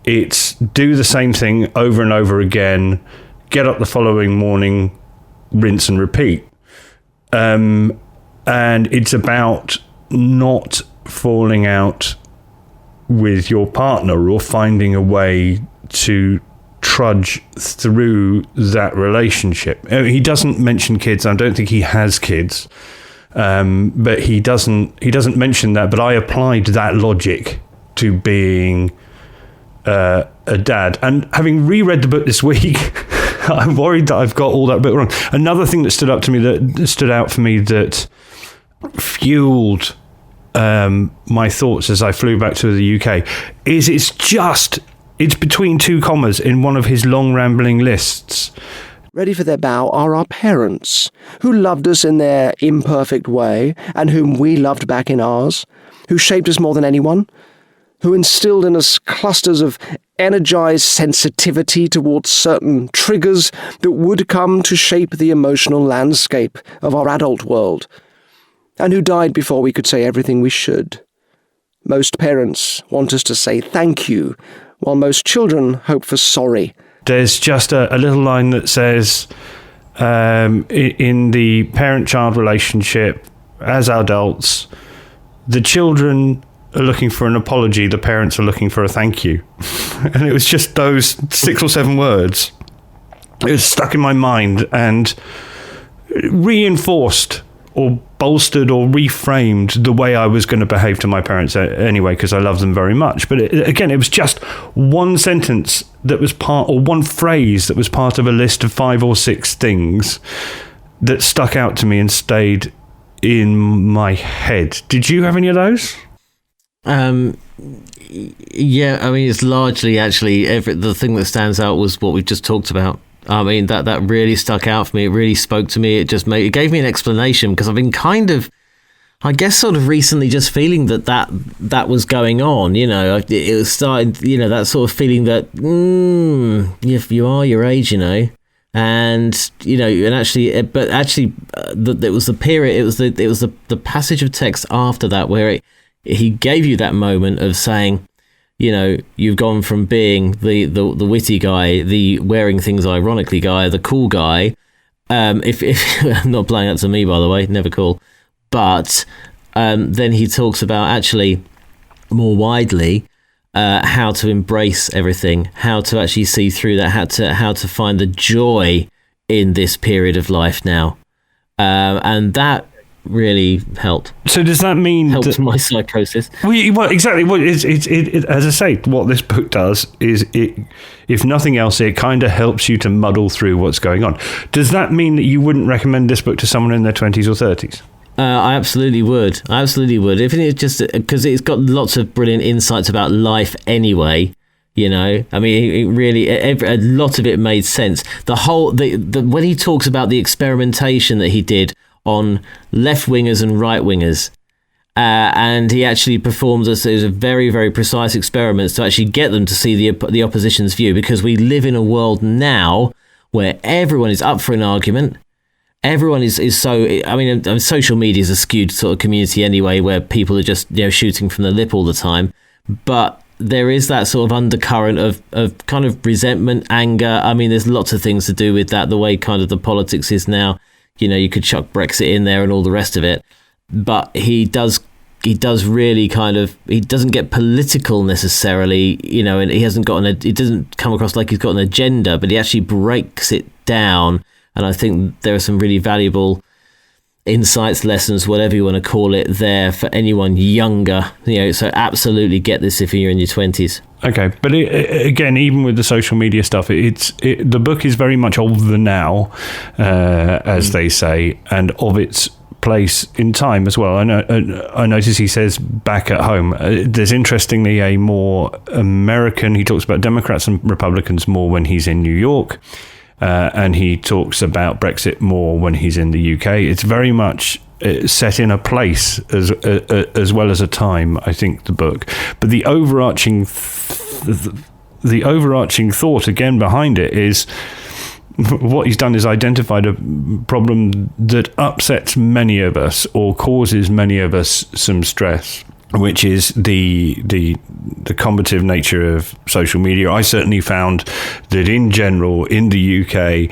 It's do the same thing over and over again, get up the following morning, rinse and repeat. And it's about not falling out with your partner or finding a way to trudge through that relationship. He doesn't mention kids. I don't think he has kids. But he doesn't mention that. But I applied that logic to being a dad. And having reread the book this week, I'm worried that I've got all that bit wrong. Another thing that stood out for me that fueled my thoughts as I flew back to the UK is it's between two commas in one of his long rambling lists. Ready for their bow are our parents, who loved us in their imperfect way, and whom we loved back in ours, who shaped us more than anyone, who instilled in us clusters of energized sensitivity towards certain triggers that would come to shape the emotional landscape of our adult world, and who died before we could say everything we should. Most parents want us to say thank you, while most children hope for sorry. There's just a little line that says, in the parent-child relationship, as adults, the children are looking for an apology, the parents are looking for a thank you. And it was just those 6 or 7 words. It was stuck in my mind and reinforced or bolstered or reframed the way I was going to behave to my parents anyway, because I love them very much. But it was just one sentence that was one phrase that was part of a list of 5 or 6 things that stuck out to me and stayed in my head. Did you have any of those? Yeah, I mean, it's largely actually the thing that stands out was what we've just talked about. I mean, that really stuck out for me. It really spoke to me. It gave me an explanation, because I've been kind of, I guess, sort of recently just feeling that was going on. You know, it was starting, you know, that sort of feeling that if you are your age, you know, and you know, and actually, it was the period. It was the passage of text after that where he gave you that moment of saying, you know, you've gone from being the witty guy, the wearing things ironically guy, the cool guy. If not playing that to me, by the way, never cool. But then he talks about actually more widely how to embrace everything, how to actually see through that, how to find the joy in this period of life now, and that really helped. So does that mean helped my psychosis? Well, exactly. Well, it, as I say, what this book does is, if nothing else, it kind of helps you to muddle through what's going on. Does that mean that you wouldn't recommend this book to someone in their 20s or 30s? I absolutely would. If it's just because it's got lots of brilliant insights about life anyway. You know, I mean, it really, a lot of it made sense. When he talks about the experimentation that he did on left-wingers and right-wingers, and he actually performs a very, very precise experiments to actually get them to see the opposition's view, because we live in a world now where everyone is up for an argument. Everyone is so, I mean, social media is a skewed sort of community anyway, where people are just, you know, shooting from the lip all the time. But there is that sort of undercurrent of kind of resentment, anger. I mean, there's lots of things to do with that, the way kind of the politics is now. You know, you could chuck Brexit in there and all the rest of it. But he does really kind of, he doesn't get political necessarily, you know, and he doesn't come across like he's got an agenda, but he actually breaks it down. And I think there are some really valuable insights, lessons, whatever you want to call it, there for anyone younger. You know, so absolutely get this if you're in your 20s. Okay, but again, even with the social media stuff, the book is very much of the now, as they say, and of its place in time as well. I notice he says back at home. There's interestingly a more American. He talks about Democrats and Republicans more when he's in New York. And he talks about Brexit more when he's in the UK. It's very much set in a place as well as a time, I think, the book. But the overarching thought again behind it is, what he's done is identified a problem that upsets many of us or causes many of us some stress. which is the combative nature of social media. I certainly found that in general in the UK,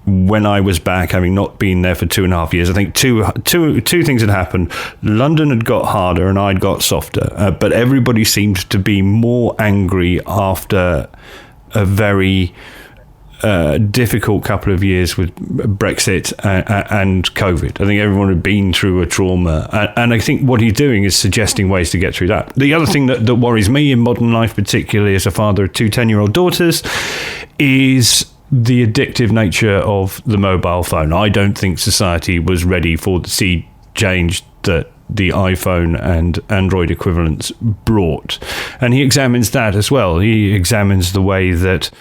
when I was back, having not been there for 2.5 years, I think two things had happened. London had got harder and I'd got softer, but everybody seemed to be more angry after a very difficult couple of years with Brexit and COVID. I think everyone had been through a trauma, and I think what he's doing is suggesting ways to get through that. The other thing that worries me in modern life, particularly as a father of two 10-year-old daughters, is the addictive nature of the mobile phone. I don't think society was ready for the sea change that the iPhone and Android equivalents brought, and he examines that as well. He examines the way that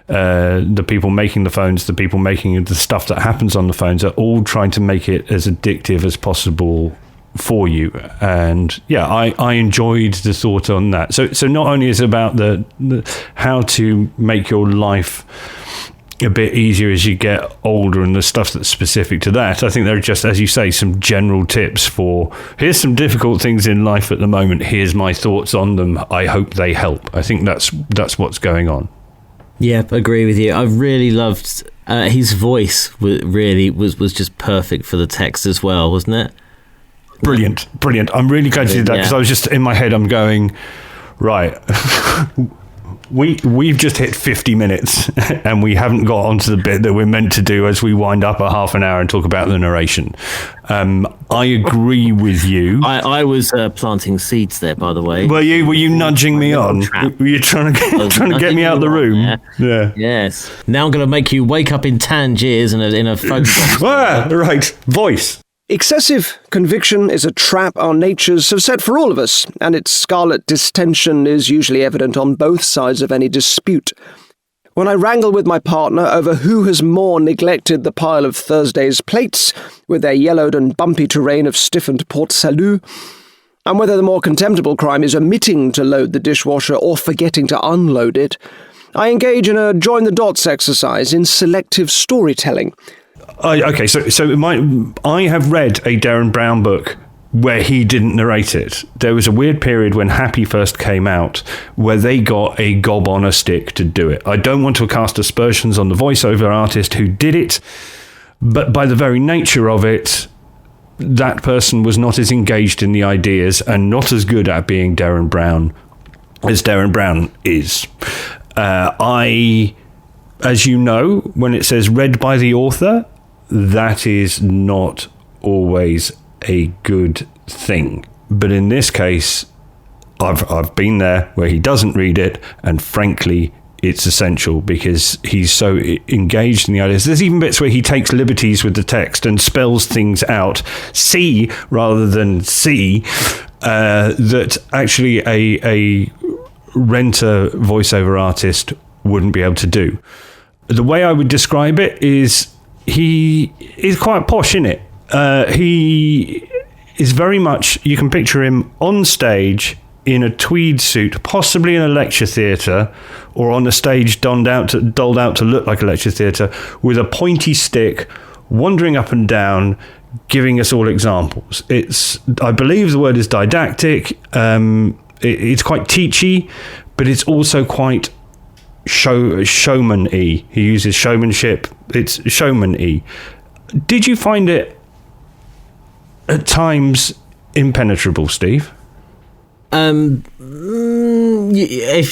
the people making the phones, the people making the stuff that happens on the phones, are all trying to make it as addictive as possible for you. And yeah, I enjoyed the thought on that. So not only is it about the how to make your life a bit easier as you get older and the stuff that's specific to that, I think there are just, as you say, some general tips for, here's some difficult things in life at the moment, here's my thoughts on them, I hope they help. I think that's what's going on. Yeah, agree with you. I really loved his voice. Really was just perfect for the text as well, wasn't it? Brilliant. I'm really glad you did that, because I was just in my head. I'm going, right. We've just hit 50 minutes and we haven't got onto the bit that we're meant to do as we wind up a half an hour and talk about the narration. I agree with you. I was planting seeds there, by the way. Were you nudging me on? Were you trying to get me out of the room? Yeah. Yes. Now I'm going to make you wake up in Tangiers in a phone box. Right. Voice. Excessive conviction is a trap our natures have set for all of us, and its scarlet distension is usually evident on both sides of any dispute. When I wrangle with my partner over who has more neglected the pile of Thursday's plates, with their yellowed and bumpy terrain of stiffened Port Salut, and whether the more contemptible crime is omitting to load the dishwasher or forgetting to unload it, I engage in a join-the-dots exercise in selective storytelling. I have read a Derren Brown book where he didn't narrate it. There was a weird period when Happy first came out where they got a gob on a stick to do it. I don't want to cast aspersions on the voiceover artist who did it, but by the very nature of it, that person was not as engaged in the ideas and not as good at being Derren Brown as Derren Brown is. As you know, when it says read by the author, that is not always a good thing. But in this case, I've been there where he doesn't read it, and frankly, it's essential because he's so engaged in the ideas. There's even bits where he takes liberties with the text and spells things out C rather than C, that actually a renter voiceover artist wouldn't be able to do. The way I would describe it is he is quite posh in it. He is very much, you can picture him on stage in a tweed suit, possibly in a lecture theatre, or on a stage dolled out to look like a lecture theatre, with a pointy stick, wandering up and down, giving us all examples. I believe the word is didactic. It's quite teachy, but it's also quite showman-y. He uses showmanship. It's showman-y. Did you find it at times impenetrable, Steve? If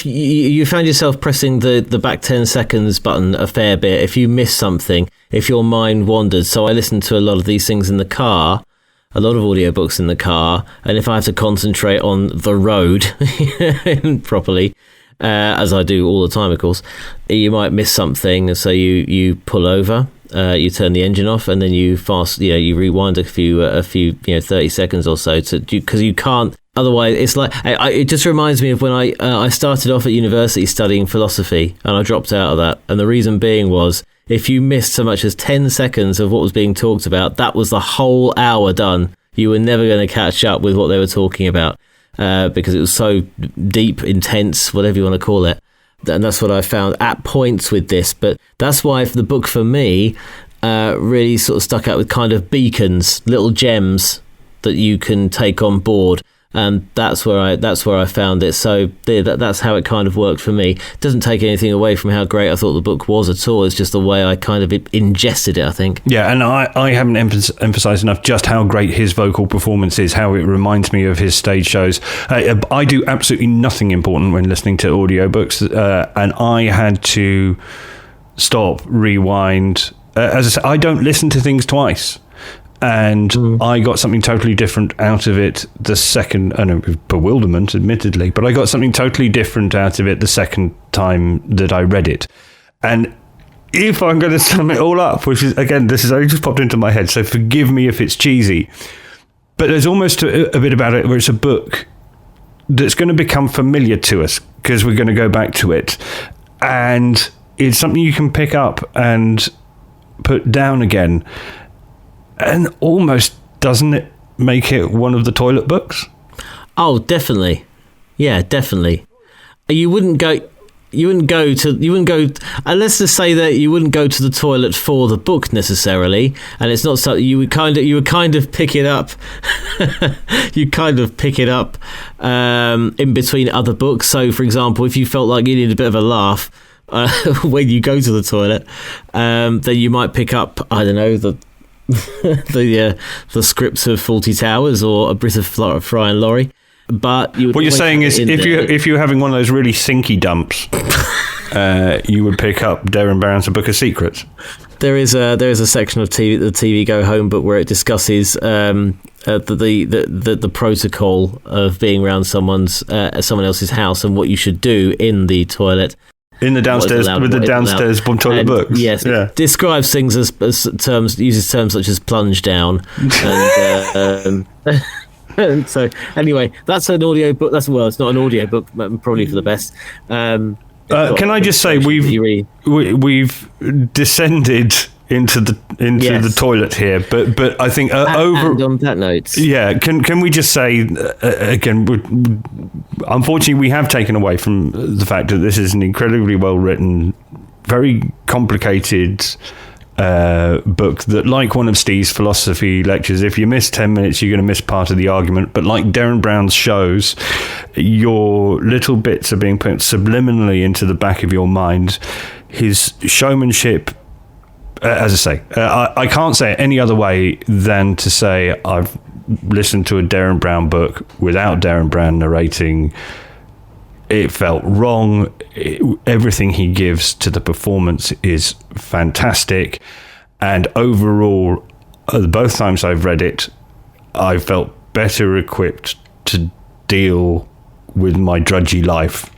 you found yourself pressing the back 10 seconds button a fair bit, if you missed something, if your mind wandered. So I listen to a lot of these things in the car, a lot of audiobooks in the car, and if I have to concentrate on the road properly, as I do all the time, of course, you might miss something, and so you pull over, you turn the engine off, and then you you rewind a few 30 seconds or so because you can't. Otherwise, it's like it just reminds me of when I started off at university studying philosophy, and I dropped out of that, and the reason being was if you missed so much as 10 seconds of what was being talked about, that was the whole hour done. You were never going to catch up with what they were talking about. Because it was so deep, intense, whatever you want to call it. And that's what I found at points with this. But that's why the book for me really sort of stuck out with kind of beacons, little gems that you can take on board. And that's where I found it. So that's how it kind of worked for me. It doesn't take anything away from how great I thought the book was at all. It's just the way I kind of ingested it, I think. Yeah, and I haven't emphasised enough just how great his vocal performance is, how it reminds me of his stage shows. I do absolutely nothing important when listening to audiobooks, and I had to stop, rewind. As I said, I don't listen to things twice. And I got something totally different out of it the second, I know, bewilderment, admittedly, but I got something totally different out of it the second time that I read it. And if I'm going to sum it all up, which is, again, this has only just popped into my head, so forgive me if it's cheesy, but there's almost a bit about it where it's a book that's going to become familiar to us because we're going to go back to it. And it's something you can pick up and put down again. And almost, doesn't it make it one of the toilet books? Oh, definitely. Yeah, definitely. You wouldn't go, let's just say that you wouldn't go to the toilet for the book necessarily, and it's not something you would kind of pick it up. You kind of pick it up in between other books. So, for example, if you felt like you needed a bit of a laugh when you go to the toilet, then you might pick up, I don't know, the scripts of Fawlty Towers or A Bit of Fry and Laurie. But what you're saying is, if you're having one of those really sinky dumps, you would pick up Derren Brown's A Book of Secrets. There is a section of the TV Go Home book where it discusses the protocol of being around someone else's house and what you should do in the toilet. In the downstairs, with the downstairs toilet books. Yes, yeah. It describes things as terms, uses terms such as plunge down. And so, anyway, that's an audio book. It's not an audio book, probably for the best. Can I just say we've descended into the toilet here, but I think and on that note, yeah. Can we just say again? Unfortunately, we have taken away from the fact that this is an incredibly well written, very complicated book that, like one of Steve's philosophy lectures, if you miss 10 minutes, you're going to miss part of the argument. But like Derren Brown's shows, your little bits are being put subliminally into the back of your mind. His showmanship. As I say, I can't say it any other way than to say I've listened to a Derren Brown book without Derren Brown narrating. It felt wrong. Everything he gives to the performance is fantastic. And overall, both times I've read it, I felt better equipped to deal with my drudgy life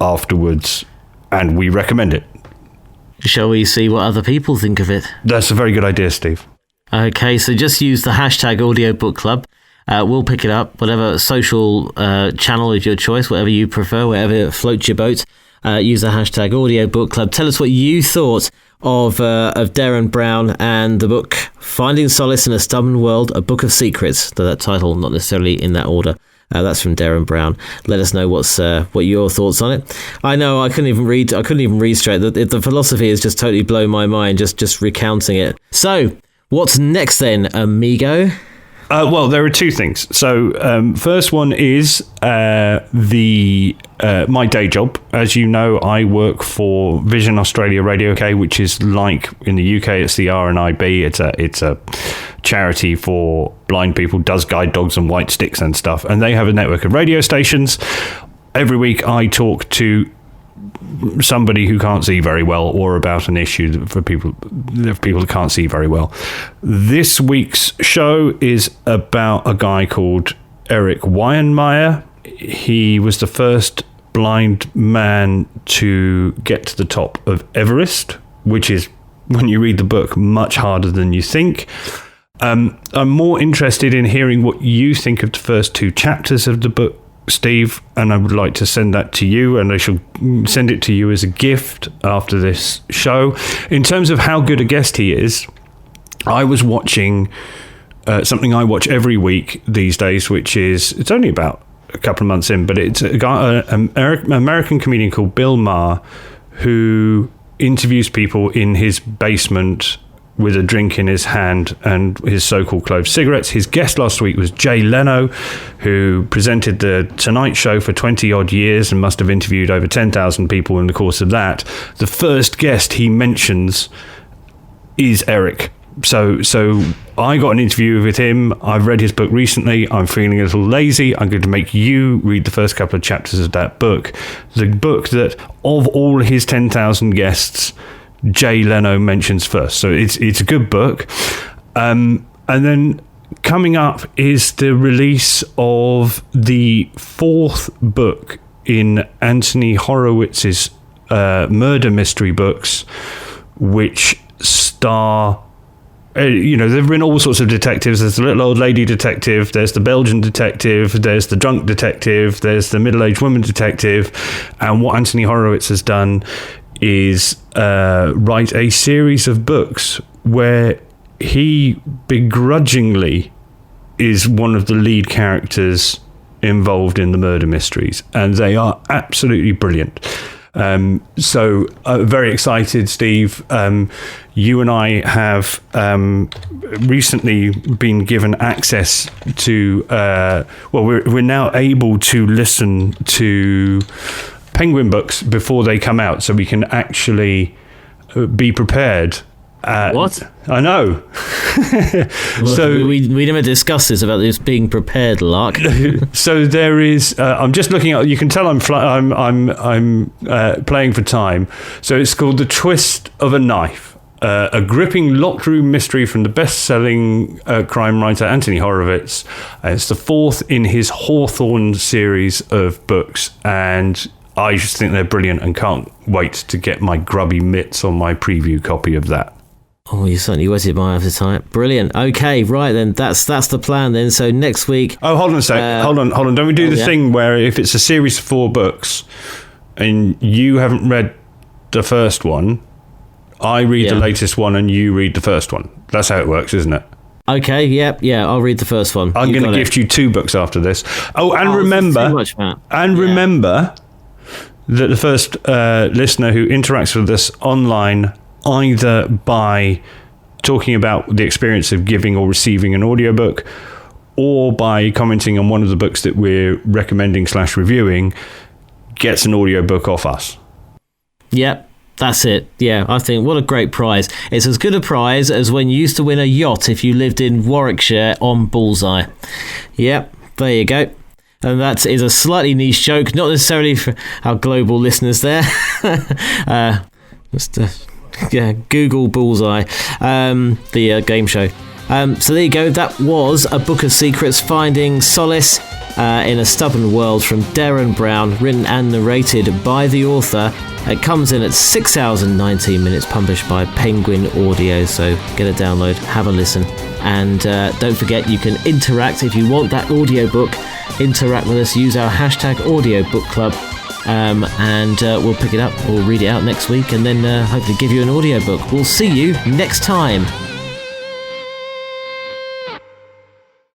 afterwards. And we recommend it. Shall we see what other people think of it? That's a very good idea, Steve. Okay, so just use the hashtag audiobook club. We'll pick it up, whatever social channel of your choice, whatever you prefer, whatever floats your boat. Use the hashtag audiobook club. Tell us what you thought of Derren Brown and the book Finding Solace in a Stubborn World, A Book of Secrets. Though that title not necessarily in that order. That's from Derren Brown. Let us know what your thoughts on it. I know I couldn't even read straight. The philosophy has just totally blown my mind just recounting it. So what's next then, amigo? Well, there are two things. So first one is my day job. As you know, I work for Vision Australia Radio UK, which is like in the UK, it's the RNIB. It's a charity for blind people, does guide dogs and white sticks and stuff. And they have a network of radio stations. Every week I talk to somebody who can't see very well or about an issue for people who can't see very well. This week's show is about a guy called Eric Weinmeier. He was the first blind man to get to the top of Everest, which is, when you read the book, much harder than you think. I'm more interested in hearing what you think of the first two chapters of the book, Steve, and I would like to send that to you, and I shall send it to you as a gift after this show. In terms of how good a guest he is, I was watching something I watch every week these days, which is, it's only about a couple of months in, but it's a guy, an American comedian called Bill Maher, who interviews people in his basement with a drink in his hand and his so-called clove cigarettes. His guest last week was Jay Leno, who presented the Tonight Show for 20-odd years and must have interviewed over 10,000 people in the course of that. The first guest he mentions is Eric. So I got an interview with him. I've read his book recently. I'm feeling a little lazy. I'm going to make you read the first couple of chapters of that book. The book that, of all his 10,000 guests, Jay Leno mentions first. So it's a good book. And then coming up is the release of the fourth book in Anthony Horowitz's murder mystery books, which star... they've been all sorts of detectives. There's the little old lady detective, there's the Belgian detective, there's the drunk detective, there's the middle-aged woman detective. And what Anthony Horowitz has done is write a series of books where he begrudgingly is one of the lead characters involved in the murder mysteries, and they are absolutely brilliant. So very excited, Steve. You and I have recently been given access to we're now able to listen to Penguin books before they come out, so we can actually be prepared. What? I know. So we never discussed this about this being prepared, Lark. So there is. I'm just looking at. You can tell I'm playing for time. So it's called The Twist of a Knife, a gripping locked room mystery from the best-selling crime writer Anthony Horowitz. It's the fourth in his Hawthorne series of books, and I just think they're brilliant and can't wait to get my grubby mitts on my preview copy of that. Oh, you certainly wetted my appetite. Brilliant. Okay, right then. That's the plan then. So next week... Oh, hold on a sec. Hold on. Don't we do the thing where if it's a series of 4 books and you haven't read the first one, I read the latest one and you read the first one? That's how it works, isn't it? Okay, yeah, I'll read the first one. I'm going to gift you 2 books after this. Oh, and remember... Too much, Matt. Remember that the first listener who interacts with us online, either by talking about the experience of giving or receiving an audiobook, or by commenting on one of the books that we're recommending / reviewing, gets an audiobook off us. Yep, that's it. Yeah, I think what a great prize. It's as good a prize as when you used to win a yacht if you lived in Warwickshire on Bullseye. Yep, there you go. And that is a slightly niche joke, not necessarily for our global listeners there. Google Bullseye, the game show. So there you go. That was A Book of Secrets, Finding Solace in a Stubborn World from Derren Brown, written and narrated by the author. It comes in at 6 hours and 19 minutes, published by Penguin Audio. So get a download, have a listen. And don't forget, you can interact if you want that audiobook. Interact with us, use our hashtag audiobook club. And we'll pick it up, we'll read it out next week, and then hopefully give you an audiobook. We'll see you next time.